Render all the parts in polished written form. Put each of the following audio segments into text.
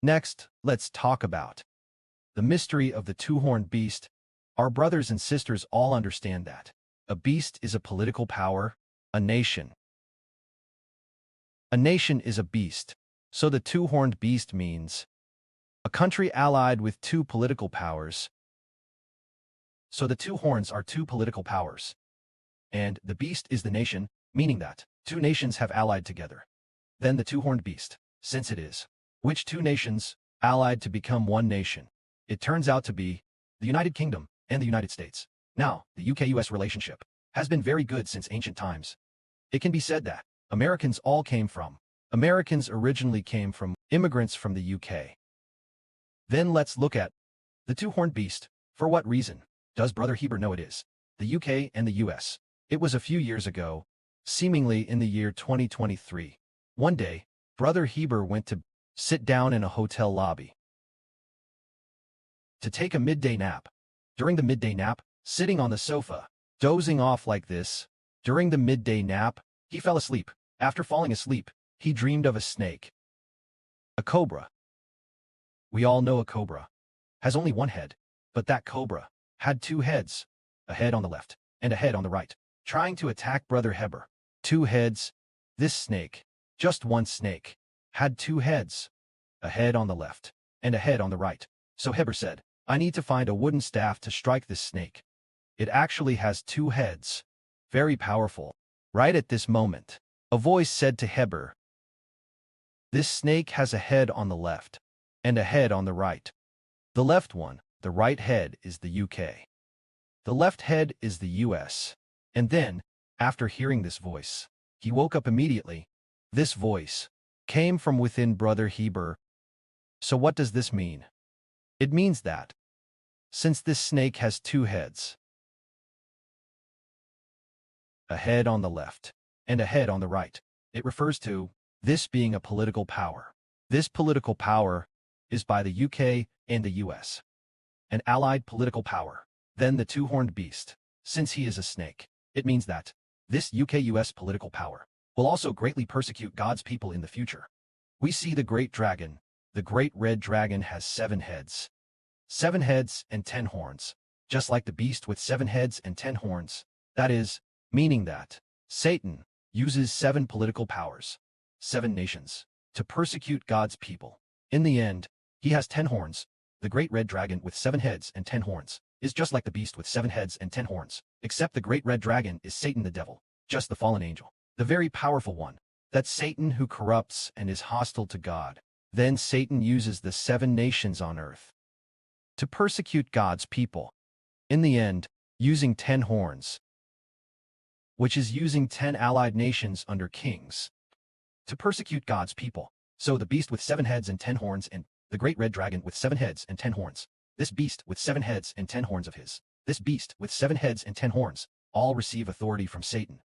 Next, let's talk about the mystery of the two-horned beast. Our brothers and sisters all understand that a beast is a political power, a nation. A nation is a beast, so the two-horned beast means a country allied with two political powers. So the two horns are two political powers, and the beast is the nation, meaning that two nations have allied together. Then the two-horned beast, since it is, which two nations allied to become one nation? It turns out to be the United Kingdom and the United States. Now, the UK-US relationship has been very good since ancient times. It can be said that Americans originally came from immigrants from the UK. Then let's look at the two-horned beast. For what reason does Brother Heber know it is the UK and the US? It was a few years ago, seemingly in the year 2023. One day, Brother Heber went to sit down in a hotel lobby to take a midday nap. During the midday nap, sitting on the sofa, dozing off like this, during the midday nap, he fell asleep. After falling asleep, he dreamed of a snake. A cobra. We all know a cobra has only one head, but that cobra had two heads, a head on the left and a head on the right, trying to attack Brother Heber. Two heads. This snake, just one snake, had two heads, a head on the left and a head on the right. So Heber said, I need to find a wooden staff to strike this snake. It actually has two heads. Very powerful. Right at this moment, a voice said to Heber, this snake has a head on the left and a head on the right. The left one, the right head, is the UK. The left head is the US. And then, after hearing this voice, he woke up immediately. This voice came from within Brother Heber. So what does this mean? It means that, since this snake has two heads, a head on the left and a head on the right, it refers to this being a political power. This political power is by the UK and the US, an allied political power. Then the two-horned beast, since he is a snake, it means that this UK-US political power will also greatly persecute God's people in the future. We see the great dragon. The great red dragon has 7 heads. 7 heads and 10 horns, just like the beast with 7 heads and 10 horns. That is, meaning that Satan uses 7 political powers, 7 nations, to persecute God's people. In the end, he has 10 horns. The great red dragon with 7 heads and 10 horns is just like the beast with 7 heads and 10 horns, except the great red dragon is Satan the devil, just the fallen angel, the very powerful one. That's Satan who corrupts and is hostile to God. Then Satan uses the 7 nations on earth to persecute God's people. In the end, using 10 horns, which is using 10 allied nations under kings, to persecute God's people. So the beast with 7 heads and 10 horns and the great red dragon with 7 heads and 10 horns, this beast with 7 heads and 10 horns of his, this beast with 7 heads and 10 horns, all receive authority from Satan.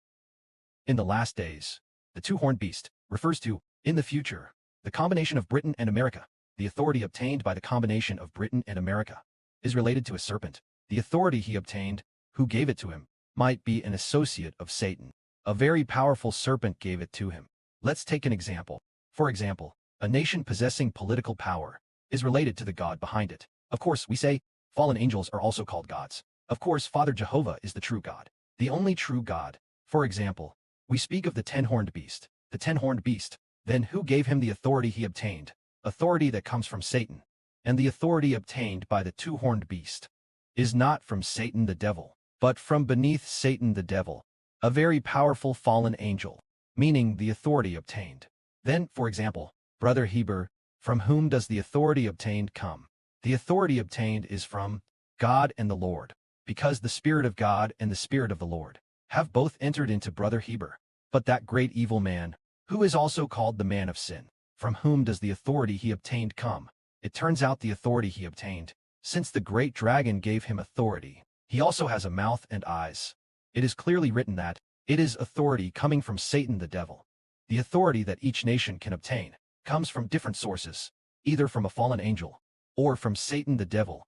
In the last days, the two-horned beast refers to, in the future, the combination of Britain and America. The authority obtained by the combination of Britain and America is related to a serpent. The authority he obtained, who gave it to him, might be an associate of Satan. A very powerful serpent gave it to him. Let's take an example. For example, a nation possessing political power is related to the God behind it. Of course, we say, fallen angels are also called gods. Of course, Father Jehovah is the true God, the only true God. For example, we speak of the 10-horned beast. The 10-horned beast, then who gave him the authority he obtained? Authority that comes from Satan. And the authority obtained by the two-horned beast is not from Satan the devil, but from beneath Satan the devil, a very powerful fallen angel, meaning the authority obtained. Then, for example, Brother Heber, from whom does the authority obtained come? The authority obtained is from God and the Lord, because the Spirit of God and the Spirit of the Lord have both entered into Brother Heber. But that great evil man, who is also called the man of sin, from whom does the authority he obtained come? It turns out the authority he obtained, since the great dragon gave him authority, he also has a mouth and eyes. It is clearly written that it is authority coming from Satan the devil. The authority that each nation can obtain comes from different sources, either from a fallen angel or from Satan the devil.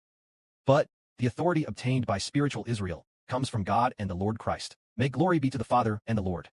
But the authority obtained by spiritual Israel comes from God and the Lord Christ. May glory be to the Father and the Lord.